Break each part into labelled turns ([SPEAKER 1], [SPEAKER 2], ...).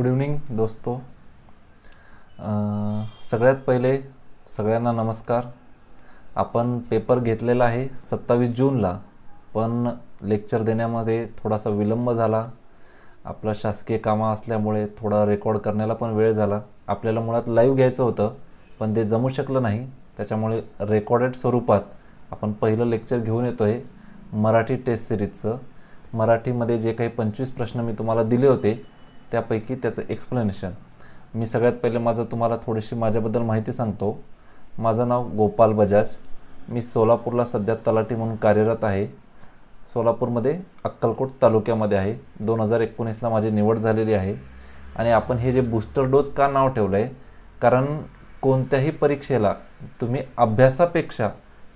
[SPEAKER 1] Good evening दोस्तो. सगळ्यात पहिले सगळ्यांना नमस्कार. आपण पेपर घेतलेला आहे 27 जूनला, पण लेक्चर देण्यामध्ये थोडासा विलंब झाला. आपलं शासकीय कामं असल्यामुळे थोडा रेकॉर्ड करण्याला पण वेळ झाला. आपल्याला मुळात लाईव्ह घ्यायचं होतं, पण ते जमू शकलं नाही. त्याच्यामुळे रेकॉर्डेड स्वरूपात आपण पहिलं लेक्चर घेऊन येतो आहे मराठी टेस्ट सिरीजचं. मराठीमध्ये जे काही 25 प्रश्न मी तुम्हाला दिले होते त्यापैकी त्याचं एक्सप्लेनेशन. मी सगळ्यात पहिले तुम्हाला थोडीशी माझ्याबद्दल माहिती सांगतो. माझं नाव गोपाल बजाज. मी सोलापूरला सध्या तलाठी म्हणून कार्यरत आहे. सोलापूरमध्ये अक्कलकोट तालुक्यामध्ये आहे. 2019ला माझी निवड झालेली आहे. आणि आपण हे जे बूस्टर डोस का नाव ठेवलं आहे, कारण कोणत्याही परीक्षेला तुम्ही अभ्यासापेक्षा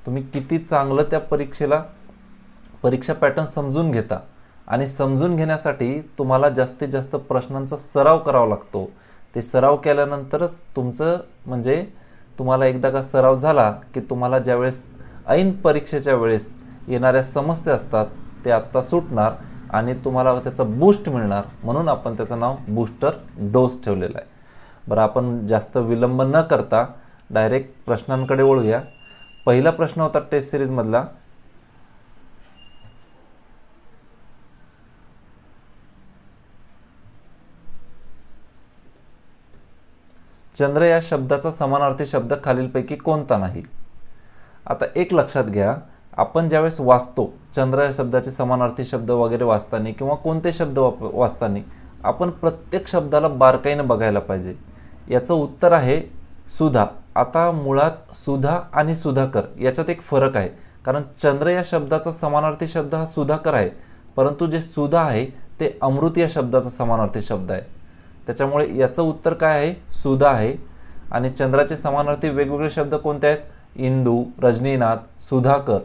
[SPEAKER 1] तुम्ही किती चांगलं त्या परीक्षा पॅटर्न समजून घेता, आणि समजून घेण्यासाठी तुम्हाला जास्तीत जास्त प्रश्नांचा सराव करावा लागतो. ते सराव केल्यानंतरच तुम्हाला एकदा का सराव झाला की तुम्हाला ज्यावेळेस ऐन परीक्षेच्या वेळेस येणाऱ्या समस्या असतात ते आत्ता सुटणार आणि तुम्हाला त्याचा बूस्ट मिळणार. म्हणून आपण त्याचं नाव बूस्टर डोस ठेवलेलं आहे. बरं, आपण जास्त विलंब न करता डायरेक्ट प्रश्नांकडे वळूया. पहिला प्रश्न होता टेस्ट सिरीजमधला, चंद्र या शब्दाचा समानार्थी शब्द खालीलपैकी कोणता नाही. आता एक लक्षात घ्या, आपण ज्यावेळेस वाचतो चंद्र या शब्दाचे समानार्थी शब्द वगैरे वाचताना किंवा कोणते शब्द वाचताना आपण प्रत्येक शब्दाला बारकाईने बघायला पाहिजे. याचं उत्तर आहे सुधा. आता मुळात सुधा आणि सुधाकर याच्यात एक फरक आहे, कारण चंद्र या शब्दाचा समानार्थी शब्द हा सुधाकर आहे, परंतु जे सुधा आहे ते अमृत या शब्दाचा समानार्थी शब्द आहे. त्याच्यामुळे याचं उत्तर काय आहे? सुधा आहे. आणि चंद्राचे समानार्थी वेगवेगळे शब्द कोणते आहेत? इंदू, रजनीनाथ, सुधाकर,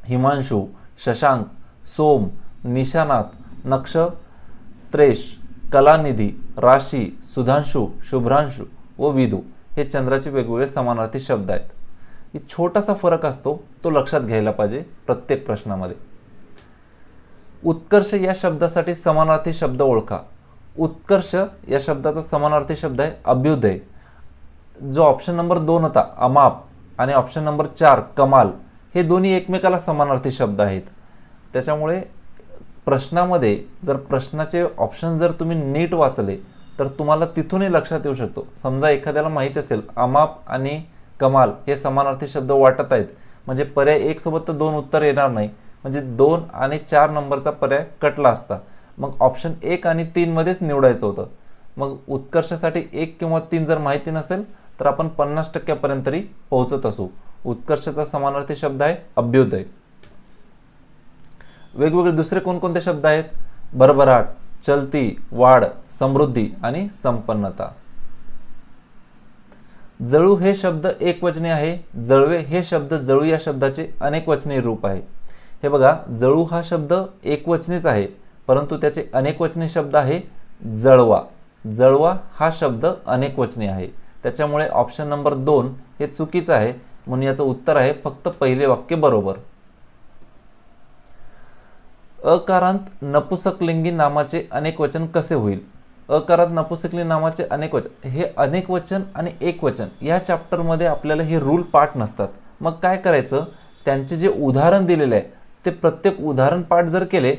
[SPEAKER 1] हिमांशू, शशांक, सोम, निशानाथ, नक्षत्रेश, कलानिधी, राशी, सुधांशू, शुभ्रांशू व विदू हे चंद्राचे वेगवेगळे समानार्थी शब्द आहेत. ही छोटासा फरक असतो, तो लक्षात घ्यायला पाहिजे प्रत्येक प्रश्नामध्ये. उत्कर्ष या शब्दासाठी समानार्थी शब्द ओळखा. उत्कर्ष या शब्दाचा समानार्थी शब्द आहे अभ्युदय. जो ऑप्शन नंबर 2 होता अमाप आणि ऑप्शन नंबर 4 कमाल, हे दोन्ही एकमेकाला समानार्थी शब्द आहेत. त्याच्यामुळे प्रश्नामध्ये जर प्रश्नाचे ऑप्शन जर तुम्ही नीट वाचले तर तुम्हाला तिथूनही लक्षात येऊ शकतो. समजा एखाद्याला माहीत असेल अमाप आणि कमाल हे समानार्थी शब्द वाटत आहेत, म्हणजे पर्याय 1 सोबत तर 2 उत्तर येणार नाही, म्हणजे 2 आणि 4 नंबरचा पर्याय कटला असता. मग ऑप्शन 1 आणि 3 मध्येच निवडायचं होतं. मग उत्कर्षासाठी 1 किंवा 3 जर माहिती नसेल तर आपण 50% पर्यंत तरी पोहोचत असू. उत्कर्षाचा समानार्थी शब्द आहे अभ्युदय. वेगवेगळे दुसरे कोणकोणते शब्द आहेत? भरभराट, चलती, वाढ, समृद्धी आणि संपन्नता. जळू हे शब्द एकवचनी आहे. जळवे हे शब्द जळू या शब्दाचे अनेकवचनी रूप आहे. हे बघा, जळू हा शब्द एकवचनीच आहे, परंतु त्याचे अनेकवचनी शब्द आहे जळवा. जळवा हा शब्द अनेकवचनी आहे. त्याच्यामुळे ऑप्शन नंबर 2 हे चुकीचं आहे. म्हणून याचं उत्तर आहे फक्त पहिले वाक्य बरोबर. अकारांत नपुसकलिंगी नामाचे अनेकवचन कसे होईल? अकारांत नपुसकलिंगी नामाचे अनेकवचन, हे अनेकवचन आणि एकवचन या चॅप्टरमध्ये आपल्याला हे रूल पाठ नसतात. मग काय करायचं? त्यांचे जे उदाहरण दिलेले आहे ते प्रत्येक उदाहरण पाठ जर केले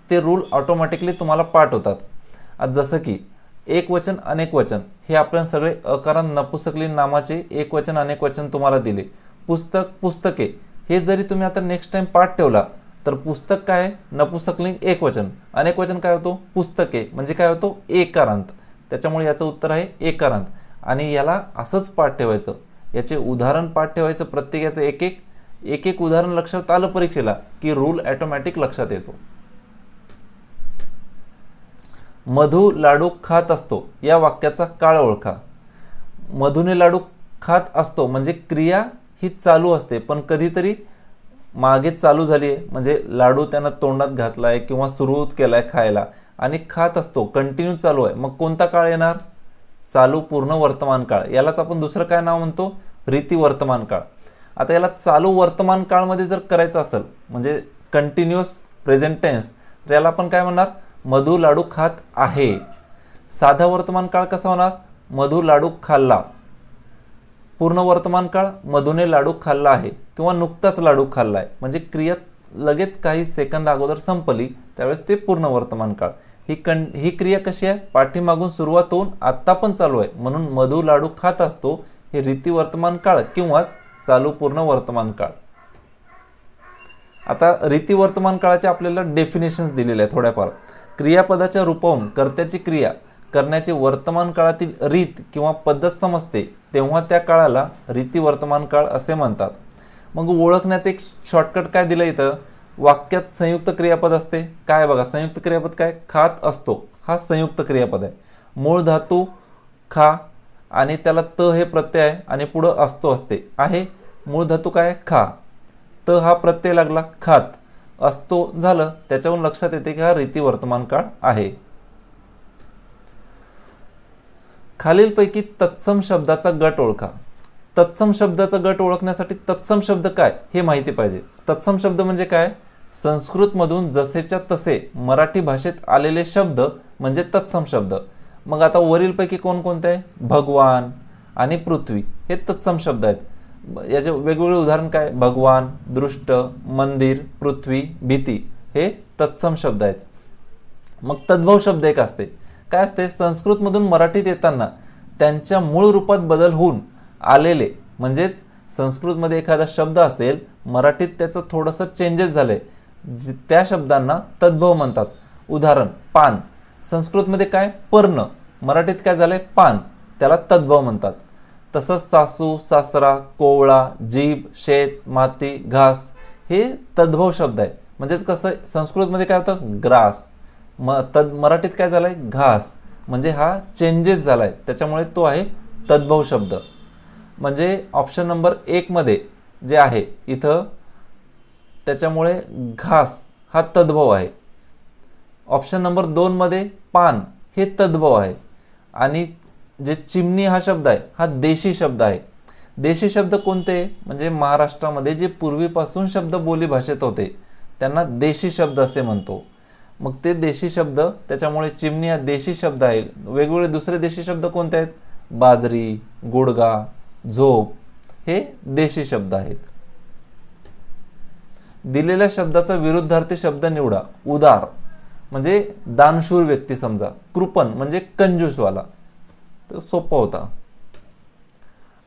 [SPEAKER 1] ते रूल ऑटोमॅटिकली तुम्हाला पाठ होतात. आज जसं की एकवचन अनेकवचन हे आपल्याला सगळे अकारांत नपुसकलिंग नामाचे एकवचन अनेकवचन तुम्हाला दिले. पुस्तक, पुस्तके हे जरी तुम्ही आता नेक्स्ट टाइम पाठ ठेवला तर पुस्तक काय आहे? नपुसकलिंग एकवचन. अनेकवचन काय होतो? पुस्तके, म्हणजे काय होतो? एकारांत. त्याच्यामुळे याचं उत्तर आहे एकारांत. आणि याला असंच पाठ ठेवायचं, याचे उदाहरण पाठ ठेवायचं. प्रत्येकाचं एक एक उदाहरण लक्षात आलं परीक्षेला की रूल ऑटोमॅटिक लक्षात येतो. मधु लाडू खात असतो या वाक्याचा काळ ओळखा. मधुने लाडू खात असतो म्हणजे क्रिया ही चालू असते, पण कधीतरी मागे चालू झाली आहे, म्हणजे लाडू त्यानं तोंडात घातलाय किंवा सुरू केलाय खायला, आणि खात असतो कंटिन्यू चालू आहे. मग कोणता काळ येणार? चालू पूर्ण वर्तमान काळ. यालाच आपण दुसरं काय नाव म्हणतो? रीती वर्तमान काळ. आता याला चालू वर्तमान काळमध्ये जर करायचं असेल म्हणजे कंटिन्युअस प्रेझेंट टेन्स, तर याला आपण काय म्हणणार? मधु लाडू खात आहे. साधा वर्तमान काळ कसा होणार? मधु लाडू खाल्ला. पूर्ण वर्तमान काळ मधुने लाडू खाल्ला आहे किंवा नुकताच लाडू खाल्ला आहे, म्हणजे क्रिया लगेच काही सेकंद अगोदर संपली, त्यावेळेस ते पूर्ण वर्तमान काळ. ही क्रिया कशी आहे? पाठीमागून सुरुवात होऊन आता पण चालू आहे, म्हणून मधु लाडू खात असतो. हे रीती वर्तमान काळ किंवा चालू पूर्ण वर्तमान काळ. आता रीती वर्तमान काळाचे आपल्याला डेफिनेशन्स दिलेले आहेत थोड्याफार. क्रियापदाच्या रूपावरून कर्त्याची क्रिया करण्याची वर्तमान काळातील रीत किंवा पद्धत समजते, तेव्हा त्या काळाला रीती वर्तमान काळ असे म्हणतात. मग ओळखण्याचं एक शॉर्टकट काय दिलं इथं? वाक्यात संयुक्त क्रियापद असते. काय बघा, संयुक्त क्रियापद काय? खात असतो, हा संयुक्त क्रियापद आहे. मूळ धातू खा आणि त्याला त हे प्रत्यय आहे आणि पुढं असतो असते आहे. मूळ धातू काय? खा. त हा प्रत्यय लागला, खात असतो झालं. त्याच्यावरून लक्षात येते की हा रीती वर्तमान काळ आहे. खालीलपैकी तत्सम शब्दाचा गट ओळखा. तत्सम शब्दाचा गट ओळखण्यासाठी तत्सम शब्द काय हे माहिती पाहिजे. तत्सम शब्द म्हणजे काय? संस्कृतमधून जसेच्या तसे मराठी भाषेत आलेले शब्द म्हणजे तत्सम शब्द. मग आता वरीलपैकी कोणकोणते आहे? भगवान आणि पृथ्वी हे तत्सम शब्द आहेत. याचे वेगवेगळे उदाहरण काय? भगवान, दृष्ट, मंदिर, पृथ्वी, भीती हे तत्सम शब्द आहेत. मग तद्भव शब्द एक असते. काय असते? संस्कृतमधून मराठीत येताना त्यांच्या मूळ रूपात बदल होऊन आलेले, म्हणजेच संस्कृतमध्ये एखादा शब्द असेल, मराठीत त्याचं थोडंसं चेंजेस झाले, त्या शब्दांना तद्भव म्हणतात. उदाहरण पान. संस्कृतमध्ये काय? पर्ण. मराठीत काय झालंय? पान. त्याला तद्भव म्हणतात. तसंच सासू, सासरा, कोवळा, जीभ, शेत, माती, घास हे तद्भव शब्द आहे. म्हणजेच कसं संस्कृतमध्ये काय होतं? ग्रास. मराठीत काय झालंय? घास. म्हणजे हा चेंजेस झालाय, त्याच्यामुळे तो आहे तद्भव शब्द. म्हणजे ऑप्शन नंबर 1 मध्ये जे आहे इथं, त्याच्यामुळे घास हा तद्भव आहे. ऑप्शन नंबर 2 मध्ये पान हे तद्भव आहे. आणि जे चिमणी हा शब्द आहे हा देशी शब्द आहे. देशी शब्द कोणते? म्हणजे महाराष्ट्रामध्ये जे पूर्वीपासून शब्द बोली भाषेत होते त्यांना देशी शब्द असे म्हणतो. मग ते देशी शब्द, त्याच्यामुळे चिमणी हा देशी शब्द आहे. वेगवेगळे दुसरे देशी शब्द कोणते आहेत? बाजरी, गुडगा, झोप हे देशी शब्द आहेत. दिलेल्या शब्दाचा विरुद्धार्थी शब्द निवडा. उदार म्हणजे दानशूर व्यक्ती समजा. कृपण म्हणजे कंजूसवाला. तर सोपा होता.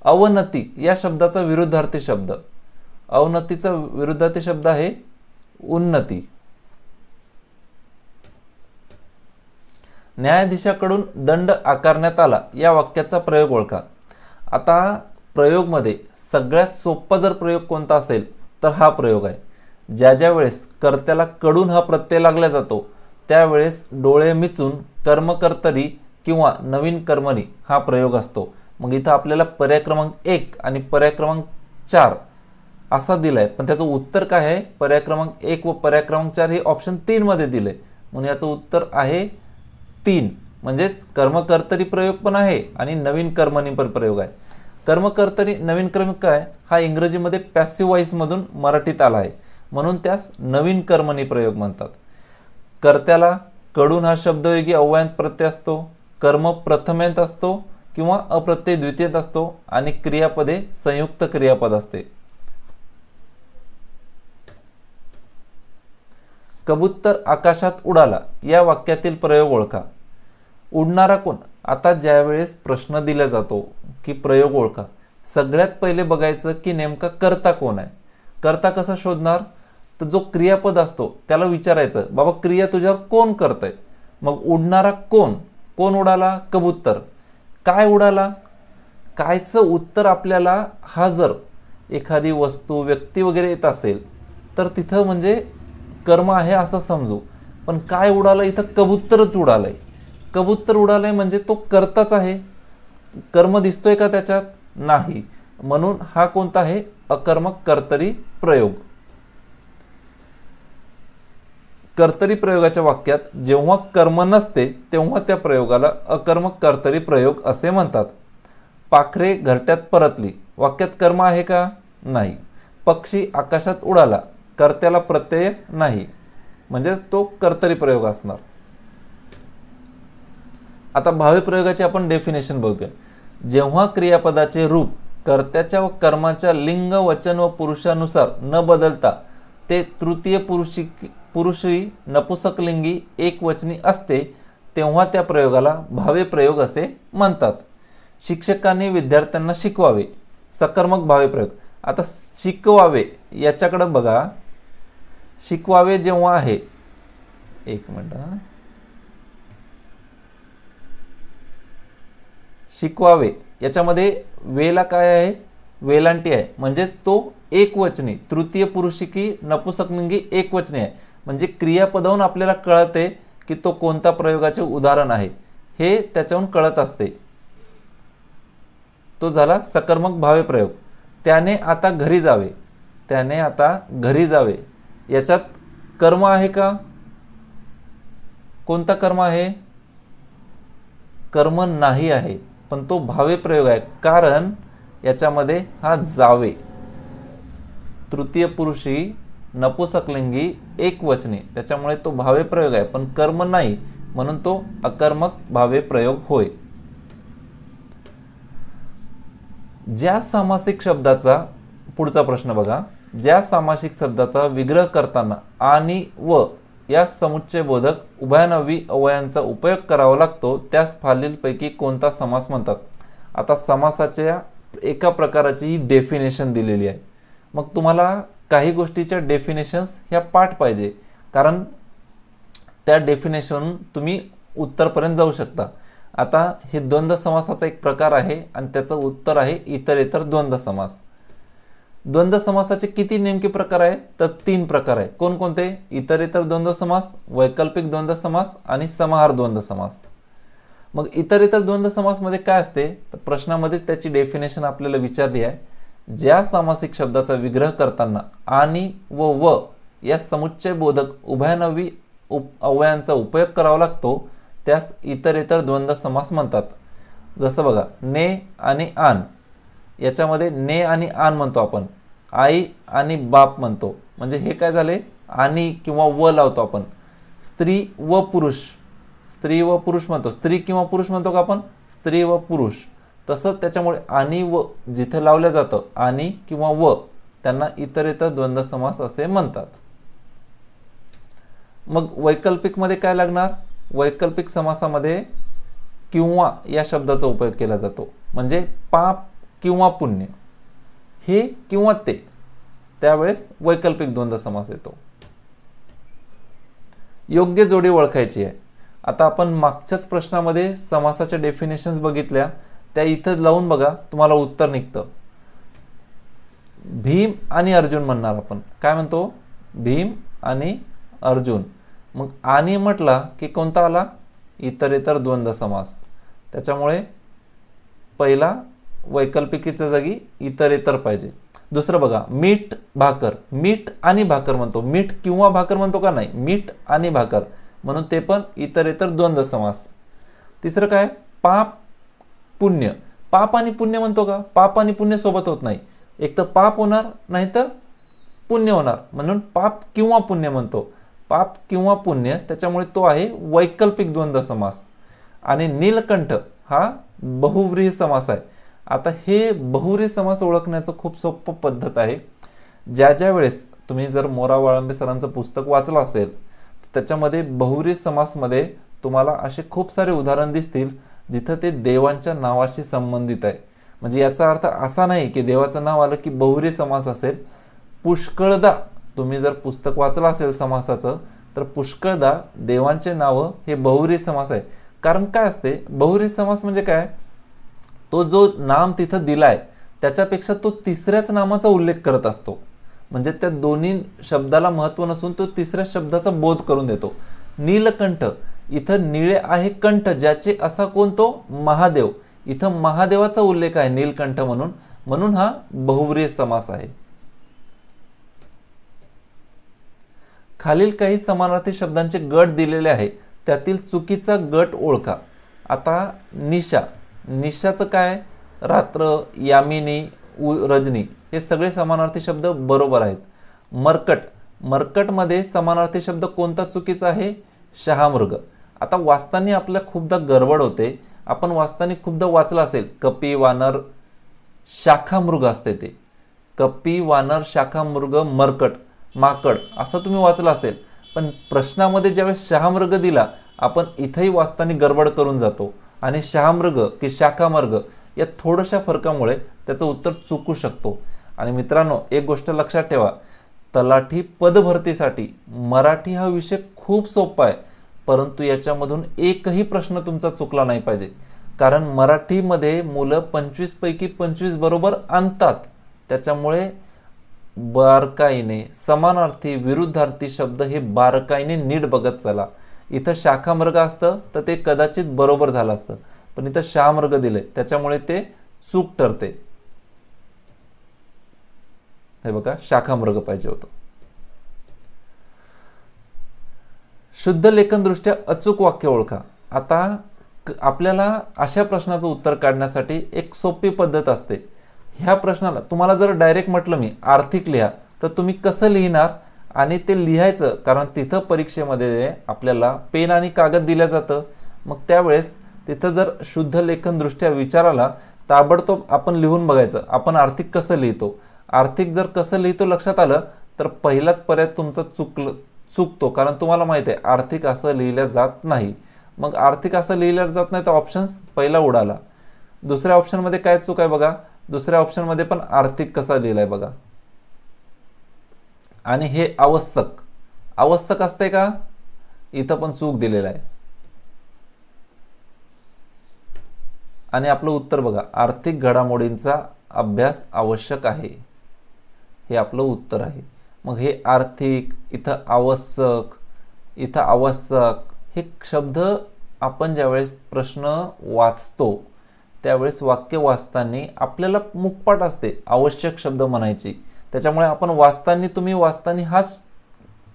[SPEAKER 1] अवनती या शब्दाचा विरुद्धार्थी शब्द. अवनतीचा विरुद्धार्थी शब्द आहे उन्नती. न्यायाधीशाकडून दंड आकारण्यात आला या वाक्याचा प्रयोग ओळखा. आता प्रयोगमध्ये सगळ्यात सोपा जर प्रयोग कोणता असेल तर हा प्रयोग आहे. ज्या ज्या वेळेस कर्त्याला कडून हा प्रत्यय लागला जातो त्यावेळेस डोळे मिचून कर्मकर्तरी किंवा नवीन कर्मणी हा प्रयोग असतो. मग इथं आपल्याला पर्याय क्रमांक 1 आणि पर्याय क्रमांक 4 असा दिलाय, पण त्याचं उत्तर काय आहे? पर्याय क्रमांक 1 व पर्याय क्रमांक 4 हे ऑप्शन 3 मध्ये दिले, म्हणून याचं उत्तर आहे 3. म्हणजेच कर्मकर्तरी प्रयोग पण आहे आणि नवीन कर्मणी पण प्रयोग आहे. कर्मकर्तरी नवीन कर्म काय? हा इंग्रजीमध्ये पॅसिव्ह वॉइस मधून मराठीत आला आहे, म्हणून त्यास नवीन कर्मणी प्रयोग म्हणतात. कर्त्याला कडून हा शब्दयोगी अव्ययात प्रत्यय असतो, कर्म प्रथमेत असतो किंवा अप्रत्यय द्वितीयत असतो आणि क्रियापदे संयुक्त क्रियापद असते. कबूतर आकाशात उडाला या वाक्यातील प्रयोग ओळखा. उडणारा कोण? आता ज्यावेळेस प्रश्न दिला जातो की प्रयोग ओळखा, सगळ्यात पहिले बघायचं की नेमका कर्ता कोण आहे. कर्ता कसा शोधणार? तर जो क्रियापद असतो त्याला विचारायचं, बाबा क्रिया तुझ्यावर कोण करतंय. मग उडणारा कोण? कोण उडाला? कबूतर. काय उडाला? कायचं उत्तर आपल्याला हा जर एखादी वस्तू, व्यक्ती वगैरे येत असेल तर तिथं म्हणजे कर्म आहे असं समजू. पण काय उडालं? इथं कबूतरच उडालंय. कबूतर उडालंय म्हणजे तो कर्ताच आहे. कर्म दिसतोय का त्याच्यात? नाही. म्हणून हा कोणता आहे? अकर्मक कर्तरी प्रयोग. कर्तरी प्रयोगाच्या वाक्यात जेव्हा कर्म नसते तेव्हा त्या प्रयोगाला अकर्मक कर्तरी प्रयोग असे म्हणतात. पाखरे घरट्यात परतली वाक्यात कर्म आहे का? नाही. पक्षी आकाशात उडाला कर्त्याला प्रत्यय नाही, म्हणजेच तो कर्तरी प्रयोग असणार. आता भावी प्रयोगाची आपण डेफिनेशन बघूया. जेव्हा क्रियापदाचे रूप कर्त्याच्या व कर्माच्या लिंग वचन व पुरुषानुसार न बदलता ते तृतीय पुरुषी नपुसकलिंगी एकवचनी असते तेव्हा त्या प्रयोगाला भावी प्रयोग असे म्हणतात. शिक्षकांनी विद्यार्थ्यांना शिकवावे. सकर्मक भावी प्रयोग. आता शिकवावे याच्याकडे बघा. शिकवावे जेव्हा आहे, एक मिनिट, शिकवावे याच्यामध्ये वेला काय आहे, वेलांटी आहे, म्हणजेच तो एकवचनी तृतीय पुरुषिकी नपुसकलिंगी एकवचनी आहे. म्हणजे क्रियापदावरून आपल्याला कळते की तो कोणता प्रयोगाचे उदाहरण आहे हे त्याच्यावरून कळत असते. तो झाला सकर्मक भावी प्रयोग. त्याने आता घरी जावे. त्याने आता घरी जावे याच्यात कर्म आहे का? कोणता कर्म आहे? कर्म नाही आहे, पण तो भावी प्रयोग आहे. कारण याच्यामध्ये हा जावे तृतीय पुरुषी नपुसकलिंगी एकवचनी, त्याच्यामुळे तो भावे प्रयोग आहे, पण कर्म नाही, म्हणून तो अकर्मक भावे प्रयोग होय. ज्या सामासिक शब्दाचा, पुढचा प्रश्न बघा, ज्या सामासिक शब्दाचा विग्रह करताना आणि व या समुच्चय बोधक उभयनवी अवयांचा उपयोग करावा लागतो त्यास खालीलपैकी कोणता समास म्हणतात? आता समासाच्या एका प्रकाराची ही डेफिनेशन दिलेली आहे. मग तुम्हाला काही गोष्टीच्या डेफिनेशन्स ह्या पाठ पाहिजे, कारण त्या डेफिनेशन तुम्ही उत्तरपर्यंत जाऊ शकता. आता हे द्वंद्व समासाचा एक प्रकार आहे आणि त्याचं उत्तर आहे इतर द्वंद्व समास. द्वंद्व समासाचे किती नेमके प्रकार आहे? तर 3 प्रकार आहे. कोणकोणते? इतर द्वंद्व समास, वैकल्पिक द्वंद्व समास आणि समाहार द्वंद्व समास. मग इतर द्वंद्व समास मध्ये काय असते? तर प्रश्नामध्ये त्याची डेफिनेशन आपल्याला विचारली आहे. ज्या सामासिक शब्दाचा विग्रह करताना आणि व या समुच्चय बोधक उभयनवी अवयांचा उपयोग करावा लागतो त्यास इतर द्वंद्व समास म्हणतात. जसं बघा, ने आणि आन याच्यामध्ये ने आणि आन म्हणतो आपण, आई आणि बाप म्हणतो, म्हणजे हे काय झाले? आणि किंवा व लावतो आपण. स्त्री व पुरुष, स्त्री व पुरुष म्हणतो, स्त्री किंवा पुरुष म्हणतो का आपण? स्त्री व पुरुष. तसं त्याच्यामुळे आणि व जिथे लावलं जातं आणि किंवा व त्यांना इतर द्वंद्व समास असे म्हणतात. मग वैकल्पिक मध्ये काय लागणार? वैकल्पिक समासामध्ये किंवा या शब्दाचा उपयोग केला जातो. म्हणजे पाप किंवा पुण्य, हे किंवा ते, त्यावेळेस वैकल्पिक द्वंद्व समास येतो. योग्य जोडी ओळखायची आहे. आता आपण मागच्याच प्रश्नामध्ये समासाच्या डेफिनेशन्स बघितल्या, त्या इथं लावून बघा, तुम्हाला उत्तर निघतं. भीम आणि अर्जुन म्हणणार आपण. काय म्हणतो? भीम आणि अर्जुन. मग आणि म्हटला की कोणता आला? इतर द्वंद्व समास. त्याच्यामुळे पहिला वैकल्पिकीच्या जागी इतर पाहिजे. दुसरं बघा, मीठ भाकर. मीठ आणि भाकर म्हणतो, मीठ किंवा भाकर म्हणतो का? नाही, मीठ आणि भाकर, म्हणून ते पण इतर द्वंद्व समास. तिसरं काय? पाप पुण्य. पाप आणि पुण्य म्हणतो का? पाप आणि पुण्य सोबत होत नाही, एक तर पाप होणार नाही तर पुण्य होणार, म्हणून पाप किंवा पुण्य म्हणतो. पाप किंवा पुण्य, त्याच्यामुळे तो आहे वैकल्पिक द्वंद्व समास. आणि नीलकंठ हा बहुव्रीही समास आहे. आता हे बहुव्रीही समास ओळखण्याचं खूप सोपं पद्धत आहे. ज्या वेळेस तुम्ही जर मोरा वाळंबे सरांचं पुस्तक वाचलं असेल, त्याच्यामध्ये बहुव्रीही समासमध्ये तुम्हाला असे खूप सारे उदाहरण दिसतील जिथं ते देवांच्या नावाशी संबंधित आहे. म्हणजे याचा अर्थ असा नाही की देवाचं नाव आलं की बहुव्रीही समास असेल. पुष्कळदा तुम्ही जर पुस्तक वाचलं असेल समासाचं, तर पुष्कळदा देवांचे नावं हे बहुव्रीही समास आहे. कारण काय असते, बहुव्रीही समास म्हणजे काय? तो जो नाम तिथं दिलाय त्याच्यापेक्षा तो तिसऱ्याच नामाचा उल्लेख करत असतो. म्हणजे त्या दोन्ही शब्दाला महत्त्व नसून तो तिसऱ्या शब्दाचा बोध करून देतो. नीलकंठ, इथं निळे आहे कंठ ज्याचे, असा कोण? तो महादेव. इथं महादेवाचा उल्लेख आहे नीलकंठ म्हणून, म्हणून हा बहुव्रीही समास आहे. खालील काही समानार्थी शब्दांचे गट दिलेले आहे, त्यातील चुकीचा गट ओळखा. आता निशा, निशाचं काय? रात्र, यामिनी, रजनी, हे सगळे समानार्थी शब्द बरोबर आहेत. मर्कट, मर्कटमध्ये समानार्थी शब्द कोणता चुकीचा आहे? शहामृग. आता वाचताना आपल्या खूपदा गडबड होते. आपण वाचताना खूपदा वाचलं असेल कपी वानर शाखामृग असते ते, कपी वानर शाखामृग मरकट माकड असं तुम्ही वाचलं असेल. पण प्रश्नामध्ये ज्यावेळेस शहामृग दिला, आपण इथंही वाचताना गडबड करून जातो आणि शहामृग की शाखामृग या थोड्याशा फरकामुळे त्याचं उत्तर चुकू शकतो. आणि मित्रांनो, एक गोष्ट लक्षात ठेवा, तलाठी पदभरतीसाठी मराठी हा विषय खूप सोपा आहे, परंतु याच्यामधून एकही प्रश्न तुमचा चुकला नाही पाहिजे. कारण मराठीमध्ये मुलं 25 पैकी 25 बरोबर आणतात. त्याच्यामुळे बारकाईने समानार्थी विरुद्धार्थी शब्द हे बारकाईने नीट बघत चला. इथं शाखामृग असतं तर ते कदाचित बरोबर झालं असतं, पण इथं शहामृग दिले त्याच्यामुळे ते चूक ठरते. हे बघा, शाखामृग पाहिजे होतं. शुद्ध लेखनदृष्ट्या अचूक वाक्य ओळखा. आता आपल्याला अशा प्रश्नाचं उत्तर काढण्यासाठी एक सोपी पद्धत असते. ह्या प्रश्नाला तुम्हाला जर डायरेक्ट म्हटलं मी आर्थिक लिहा, तर तुम्ही कसं लिहिणार आणि ते लिहायचं, कारण तिथं परीक्षेमध्ये आपल्याला पेन आणि कागद दिलं जातं. मग त्यावेळेस तिथं जर शुद्ध लेखनदृष्ट्या विचाराला, ताबडतोब आपण लिहून बघायचं आपण आर्थिक कसं लिहितो. आर्थिक जर कसं लिहितो लक्षात आलं तर पहिलाच पर्याय तुमचा चुकतो, कारण तुम्हाला माहिती आहे आर्थिक असं लिहिलं जात नाही. मग आर्थिक असं लिहिलं जात नाही तर ऑप्शन्स पहिला उडाला. दुसऱ्या ऑप्शनमध्ये काय चूक आहे बघा, दुसऱ्या ऑप्शनमध्ये पण आर्थिक कसा लिहिलाय बघा. आणि हे आवश्यक असते का, इथं पण चूक दिलेलं आहे. आणि आपलं उत्तर बघा, आर्थिक घडामोडींचा अभ्यास आवश्यक आहे, हे आपलं उत्तर आहे. मग हे आर्थिक, इथं आवश्यक हे शब्द आपण ज्यावेळेस प्रश्न वाचतो त्यावेळेस वाक्य वाचताना आपल्याला मुखपाठ असते आवश्यक शब्द म्हणायची. त्याच्यामुळे आपण तुम्ही वाचताना हाच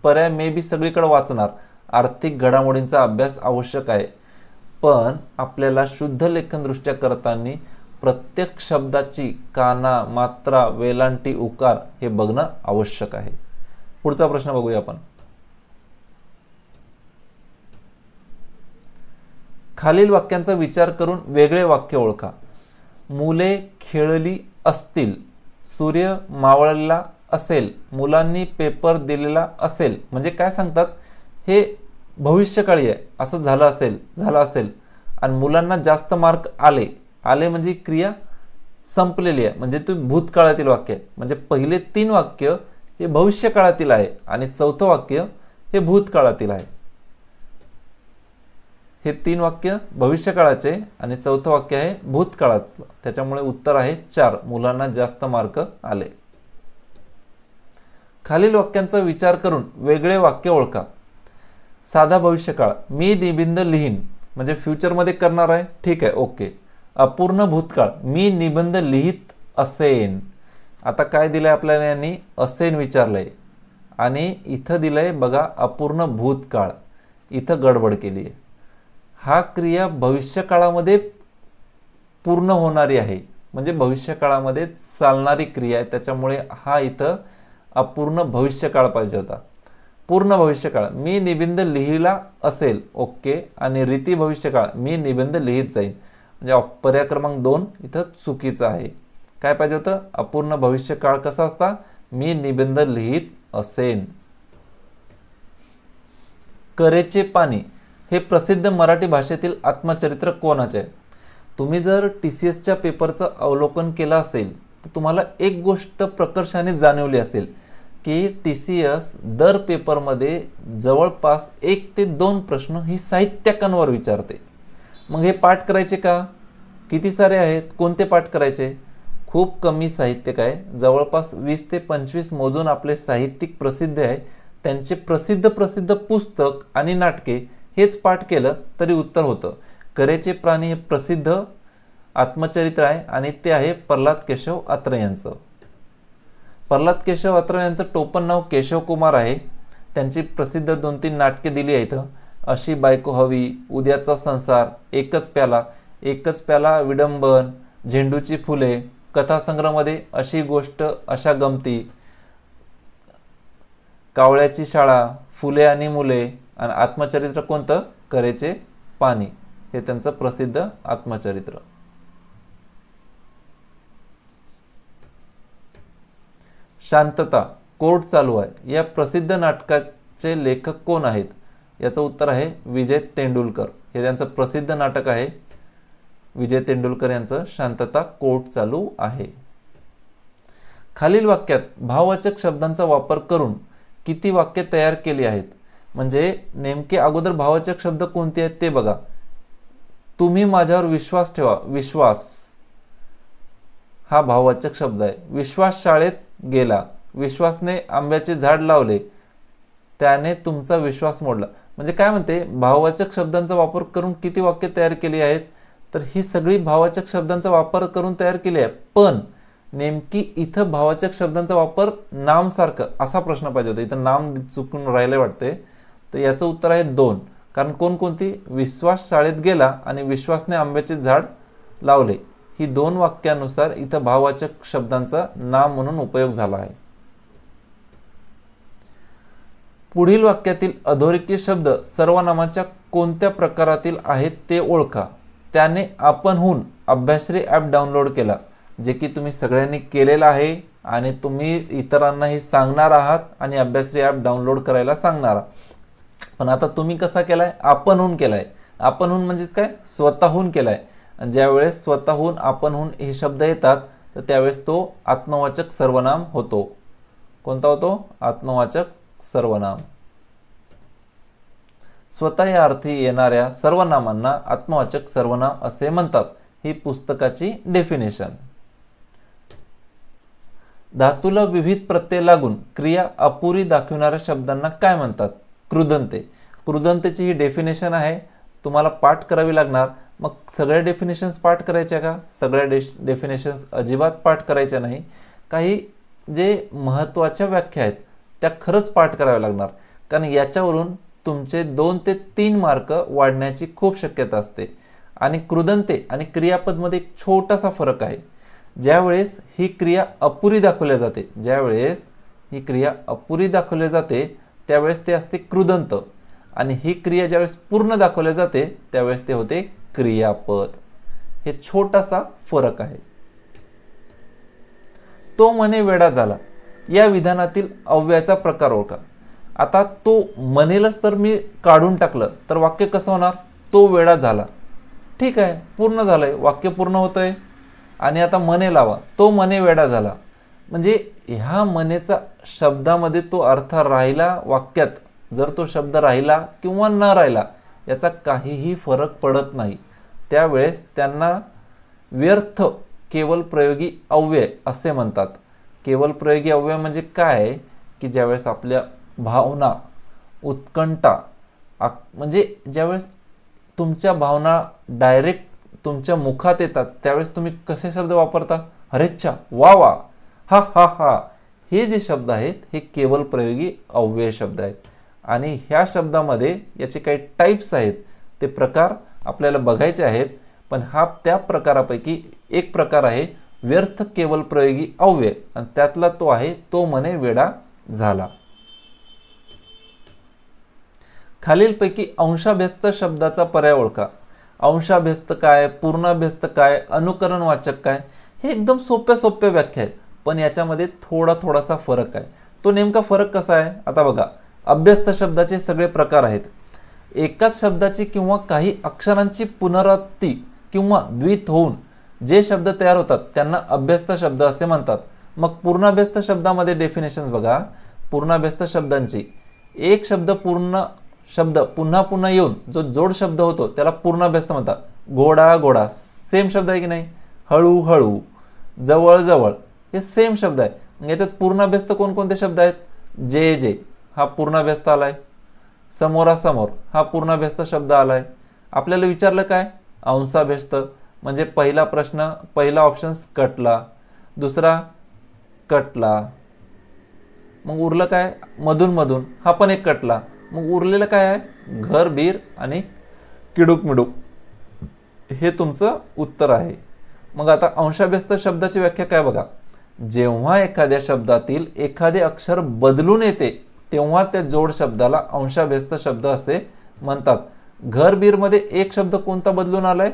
[SPEAKER 1] पर्याय मे बी सगळीकडे वाचणार, आर्थिक घडामोडींचा अभ्यास आवश्यक आहे. पण आपल्याला शुद्ध लेखनदृष्ट्या करताना प्रत्येक शब्दाची काना, मात्रा, वेलांटी, उकार हे बघणं आवश्यक आहे. पुढचा प्रश्न बघूया आपण. खालील वाक्यांचा विचार करून वेगळे वाक्य ओळखा. मुले खेळली असतील, सूर्य मावळलेला असेल, मुलांनी पेपर दिलेला असेल. म्हणजे काय सांगतात, हे भविष्यकाळी आहे, असं झालं असेल. आणि मुलांना जास्त मार्क आले म्हणजे क्रिया संपलेली आहे, म्हणजे ते भूतकाळातील वाक्य आहे. म्हणजे पहिले 3 वाक्य हे भविष्यकाळातील आहे आणि चौथं वाक्य हे भूतकाळातील आहे. हे 3 वाक्य भविष्यकाळाचे आणि चौथं वाक्य आहे भूतकाळातलं. त्याच्यामुळे उत्तर आहे 4, मुलांना जास्त मार्क आले. खालील वाक्यांचा विचार करून वेगळे वाक्य ओळखा. साधा भविष्यकाळ, मी निबंध लिहीन, म्हणजे फ्युचरमध्ये करणार आहे, ठीक आहे, ओके. अपूर्ण भूतकाळ, मी निबंध लिहित असेन. आता काय दिलंय आपल्याला, यांनी असेन विचारलंय आणि इथं दिलंय बघा अपूर्ण भूतकाळ, इथं गडबड केली आहे. हा क्रिया भविष्यकाळामध्ये पूर्ण होणारी आहे, म्हणजे भविष्यकाळामध्ये चालणारी क्रिया आहे. त्याच्यामुळे हा इथं अपूर्ण भविष्यकाळ पाहिजे होता. पूर्ण भविष्यकाळ, मी निबंध लिहिला असेल, ओके. आणि रीती भविष्यकाळ, मी निबंध लिहित जाईन. म्हणजे पर्याय क्रमांक 2 इथं चुकीचं आहे. काय पाहिजे होतं, अपूर्ण भविष्यकाळ कसा असता, मी निबंध लिहित असेन. करेचे पाणी हे प्रसिद्ध मराठी भाषेतील आत्मचरित्र कोणाचे आहे. तुम्ही जर TCSच्या पेपरचं अवलोकन केलं असेल तर तुम्हाला एक गोष्ट प्रकर्षाने जाणवली असेल की TCS दर पेपरमध्ये जवळपास 1 ते 2 प्रश्न ही साहित्यकांवर विचारते. मग हे पाठ करायचे का, किती सारे आहेत, कोणते पाठ करायचे. खूप कमी साहित्यिक आहे, जवळपास 20 ते 25 मोजून आपले साहित्यिक प्रसिद्ध आहे. त्यांचे प्रसिद्ध पुस्तक आणि नाटके हेच पाठ केलं तरी उत्तर होतं. करेचे प्राणी हे प्रसिद्ध आत्मचरित्र आहे आणि ते आहे प्रल्हाद केशव अत्रे यांचं. प्रल्हाद केशव अत्रे यांचं टोपण नाव केशव कुमार आहे. त्यांची प्रसिद्ध 2-3 नाटके दिली आहेत. अशी बायको हवी, उद्याचा संसार, एकच प्याला, विडंबन, झेंडूची फुले. कथासंग्रहामध्ये अशी गोष्ट, अशा गमती, कावळ्याची शाळा, फुले आणि मुले. आणि आत्मचरित्र कोणतं, करेचे पाणी हे त्यांचं प्रसिद्ध आत्मचरित्र. शांतता कोर्ट चालू आहे या प्रसिद्ध नाटकाचे लेखक कोण आहेत? याचं उत्तर आहे विजय तेंडुलकर. हे त्यांचं प्रसिद्ध नाटक आहे. विजय तेंडुलकर यांचं शांतता कोर्ट चालू आहे. खालील वाक्यात भाववाचक शब्दांचा वापर करून किती वाक्य तयार केली आहेत? म्हणजे नेमके अगोदर भाववाचक शब्द कोणते आहेत ते बघा. तुम्ही माझ्यावर विश्वास ठेवा. विश्वास हा भाववाचक शब्द आहे. विश्वास शाळेत गेला. विश्वासने आंब्याचे झाड लावले. त्याने तुमचा विश्वास मोडला. म्हणजे काय म्हणते, भाववाचक शब्दांचा वापर करून किती वाक्य तयार केली आहेत? तर ही सगळी भाववाचक शब्दांचा वापर करून तयार केली आहे. पण नेमकी इथं भाववाचक शब्दांचा वापर नाम सारखं असा प्रश्न पाहिजे होता. इथं नाम चुकून राहिले वाटते. तर याचं उत्तर आहे 2. कारण कोणकोणती? विश्वास शाळेत गेला आणि विश्वासने आंब्याचे झाड लावले. ही 2 वाक्यानुसार इथं भाववाचक शब्दांचा नाम म्हणून उपयोग झाला आहे. पुढील वाक्यातील अधोरेखित शब्द सर्वनामाच्या कोणत्या प्रकारातील आहेत ते ओळखा. त्याने आपणहून अभ्यासश्री ॲप डाउनलोड केला. जे की तुम्ही सगळ्यांनी केलेलं आहे आणि तुम्ही इतरांनाही सांगणार आहात आणि अभ्यासश्री ॲप डाउनलोड करायला सांगणार आहात. पण आता तुम्ही कसा केलाय? आपणहून केलाय. आपणहून म्हणजे काय? स्वतःहून केलाय. आणि ज्यावेळेस स्वतःहून आपणहून हे शब्द येतात तर त्यावेळेस तो आत्मवाचक सर्वनाम होतो. कोणता होतो? आत्मवाचक सर्वनाम. स्वतः या अर्थी येणाऱ्या सर्वनामांना आत्मवाचक सर्वनाम असे म्हणतात. ही पुस्तकाची डेफिनेशन. धातूला विविध प्रत्यय लागून क्रिया अपुरी दाखविणाऱ्या शब्दांना काय म्हणतात? कृदंते. कृदंतेची ही डेफिनेशन आहे. तुम्हाला पाठ करावी लागणार. मग सगळ्या डेफिनेशन्स पाठ करायच्या का? सगळ्या डेफिनेशन्स अजिबात पाठ करायच्या नाही. काही जे महत्त्वाच्या व्याख्या आहेत त्या खरंच पाठ कराव्या लागणार. कारण याच्यावरून तुमचे 2 ते 3 मार्क वाढण्याची खूप शक्यता असते. आणि कृदंते आणि क्रियापदमध्ये एक छोटासा फरक आहे. ज्यावेळेस ही क्रिया अपुरी दाखवल्या जाते, ज्यावेळेस ही क्रिया अपुरी दाखवल्या जाते त्यावेळेस ते असते कृदंत. आणि ही क्रिया ज्यावेळेस पूर्ण दाखवल्या जाते त्यावेळेस ते होते क्रियापद. हे छोटासा फरक आहे. तो म्हणे वेडा झाला या विधानातील अव्ययाचा प्रकार ओळखा. आता तो म्हणेलच तर मी काढून टाकलं तर वाक्य कसं होणार? तो वेडा झाला. ठीक आहे, पूर्ण झालंय, वाक्य पूर्ण होतंय. आणि आता मने लावा. तो मने वेडा झाला. म्हणजे ह्या मनेचा शब्दामध्ये तो अर्थ राहिला वाक्यात, जर तो शब्द राहिला किंवा न राहिला याचा काहीही फरक पडत नाही. त्यावेळेस त्यांना व्यर्थ केवल प्रयोगी अव्यय असे म्हणतात. केवल प्रयोगी अव्यय म्हणजे काय? की ज्यावेळेस आपल्या भावना, उत्कंठा, म्हणजे ज्यावेळेस तुमच्या भावना डायरेक्ट तुमच्या मुखात येतात त्यावेळेस तुम्ही कसे शब्द वापरता? अरेच्छा, वा वा, हा हा हा. हे जे शब्द आहेत हे केवल प्रयोगी अव्यय शब्द आहेत. आणि ह्या शब्दामध्ये याचे काही टाइप्स आहेत, ते प्रकार आपल्याला बघायचे आहेत. पण हा त्या प्रकारापैकी एक प्रकार आहे व्यर्थ केवल प्रयोगी अव्यय. आणि त्यातला तो आहे तो म्हणे वेडा झाला. खालीलपैकी अंशाभ्यस्त शब्दाचा पर्याय ओळखा. अंशाभ्यस्त काय, पूर्णाभ्यस्त काय, अनुकरणवाचक काय, हे एकदम सोप्या सोप्या व्याख्या आहेत. पण याच्यामध्ये थोडासा फरक आहे. तो नेमका फरक कसा आहे? आता बघा, अभ्यस्त शब्दाचे सगळे प्रकार आहेत. एकाच शब्दाची किंवा काही अक्षरांची पुनरावृत्ती किंवा द्वित होऊन जे शब्द तयार होतात त्यांना अभ्यस्त शब्द असे म्हणतात. मग पूर्णाभ्यस्त शब्दामध्ये डेफिनेशन्स बघा. पूर्णाभ्यस्त शब्दांची एक शब्द पुन्हा पुन्हा येऊन जो जोड शब्द होतो त्याला पूर्णाभ्यस्त म्हणतात. घोडा घोडा सेम शब्द आहे की नाही? हळू हळू, जवळ जवळ हे सेम शब्द आहे. याच्यात पूर्णाभ्यस्त कोणकोणते शब्द आहेत? जे जे हा पूर्णाभ्यस्त आलाय. समोरासमोर हा पूर्णाभ्यस्त शब्द आलाय. आपल्याला विचारलं काय? अंशाभ्यस्त. म्हणजे पहिला ऑप्शन कटला, दुसरा कटला. मग उरलं काय? मधून मधून हा पण एक कटला. मग उरलेलं काय आहे? घर बीर आणि किडूक मिडूक. हे तुमचं उत्तर आहे. मग आता अंशाभ्यस्त शब्दाची व्याख्या काय बघा. जेव्हा एखाद्या शब्दातील एखादे अक्षर बदलून येते तेव्हा त्या जोड शब्दाला अंशाभ्यस्त शब्द असे म्हणतात. घर बीर मध्ये एक शब्द कोणता बदलून आलाय?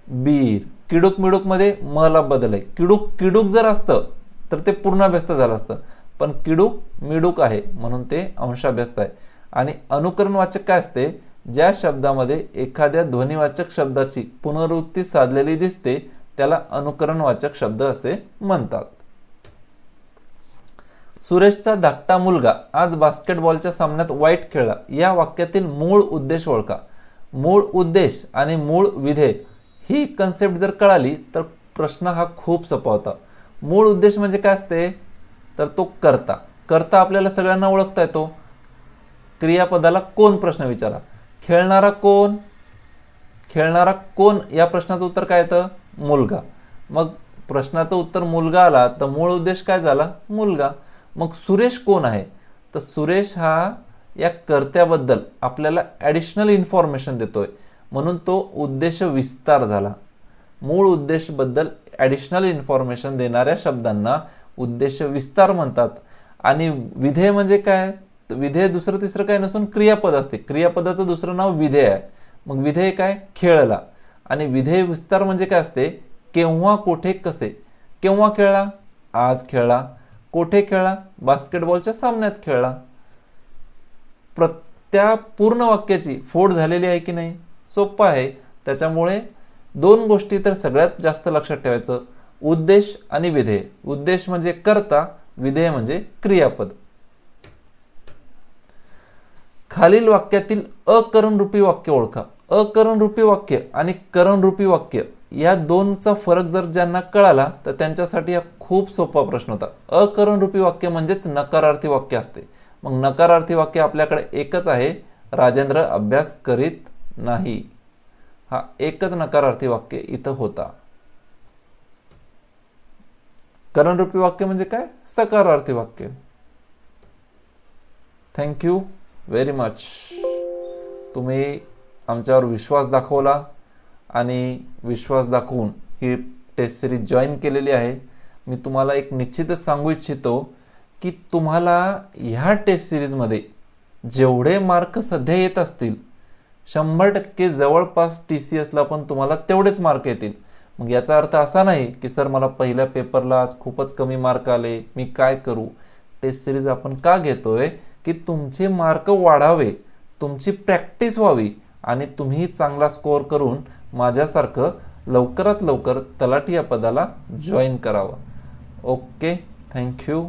[SPEAKER 1] बीर. किडूक मिडूक मध्ये म ला बदल आहे. किडूक किडूक जर असतं तर ते पूर्णाभ्यस्त झालं असतं, पण किडूक मिडूक आहे म्हणून ते अंशाभ्यस्त आहे. आणि अनुकरणवाचक काय असते? ज्या शब्दामध्ये एखाद्या ध्वनिवाचक शब्दाची पुनरावृत्ती साधलेली दिसते त्याला अनुकरणवाचक शब्द असे म्हणतात. सुरेशचा धाकटा मुलगा आज बास्केटबॉलच्या सामन्यात वाईट खेळला. या वाक्यातील मूळ उद्देश ओळखा. मूळ उद्देश आणि मूळ विधेय ही कन्सेप्ट जर कळाली तर प्रश्न हा खूप सोपा होता. मूळ उद्देश म्हणजे काय असते? तर तो कर्ता. कर्ता आपल्याला सगळ्यांना ओळखता येतो. क्रियापदाला कोण प्रश्न विचारा. खेळणारा कोण? खेळणारा कोण या प्रश्नाचं उत्तर काय येतं? मुलगा. मग प्रश्नाचं उत्तर मुलगा आला तर मूळ उद्देश काय झाला? मुलगा. मग सुरेश कोण आहे? तर सुरेश हा या कर्त्याबद्दल आपल्याला ॲडिशनल इन्फॉर्मेशन देतोय म्हणून तो उद्देश विस्तार झाला. मूळ उद्देश बद्दल ॲडिशनल इन्फॉर्मेशन देणाऱ्या शब्दांना उद्देश विस्तार म्हणतात. आणि विधेय म्हणजे काय? विधेय दुसरं तिसरं काय नसून क्रियापद असते. क्रियापदाचं दुसरं नाव विधेय आहे. मग विधेय काय? खेळला. आणि विधेय विस्तार म्हणजे काय असते? केव्हा, कुठे, कसे. केव्हा खेळला? आज खेळला. कुठे खेळला? बास्केटबॉलच्या सामन्यात खेळला. त्या पूर्ण वाक्याची फोड झालेली आहे की नाही? सोपं आहे. त्याच्यामुळे दोन गोष्टी तर सगळ्यात जास्त लक्षात ठेवायचं, उद्देश आणि विधेय. उद्देश म्हणजे कर्ता, विधेय म्हणजे क्रियापद. खालील वाक्यातील अकरणरूपी वाक्य ओळखा. अकरणरूपी वाक्य आणि करणरूपी वाक्य या दोनचा फरक जर ज्यांना कळाला तर त्यांच्यासाठी हा खूप सोपा प्रश्न होता. अकरणरूपी वाक्य म्हणजेच नकारार्थी वाक्य असते. मग नकारार्थी वाक्य आपल्याकडे एकच आहे, राजेंद्र अभ्यास करीत नाही. हा एकच नकारार्थी वाक्य इथं होता. करणरूपी वाक्य म्हणजे काय? सकारार्थी वाक्य. Thank you very much. तुम्ही आमच्यावर विश्वास दाखवला आणि विश्वास दाखवून ही टेस्ट सिरीज जॉईन केलेली आहे. मी तुम्हाला एक निश्चितच सांगू इच्छितो की तुम्हाला ह्या टेस्ट सिरीजमध्ये जेवढे मार्क सध्या येत असतील 100% जवळपास TCSला पण तुम्हाला तेवढेच मार्क येतील. मग याचा अर्थ असा नाही की सर मला पहिल्या पेपरला आज खूपच कमी मार्क आले, मी काय करू. टेस्ट सिरीज आपण का घेतोय की तुमचे मार्क वाढावे, तुमची प्रॅक्टिस व्हावी आणि तुम्ही चांगला स्कोअर करून माझ्यासारखं लवकरात लवकर तलाठी या पदाला जॉईन करावं. Okay, thank you.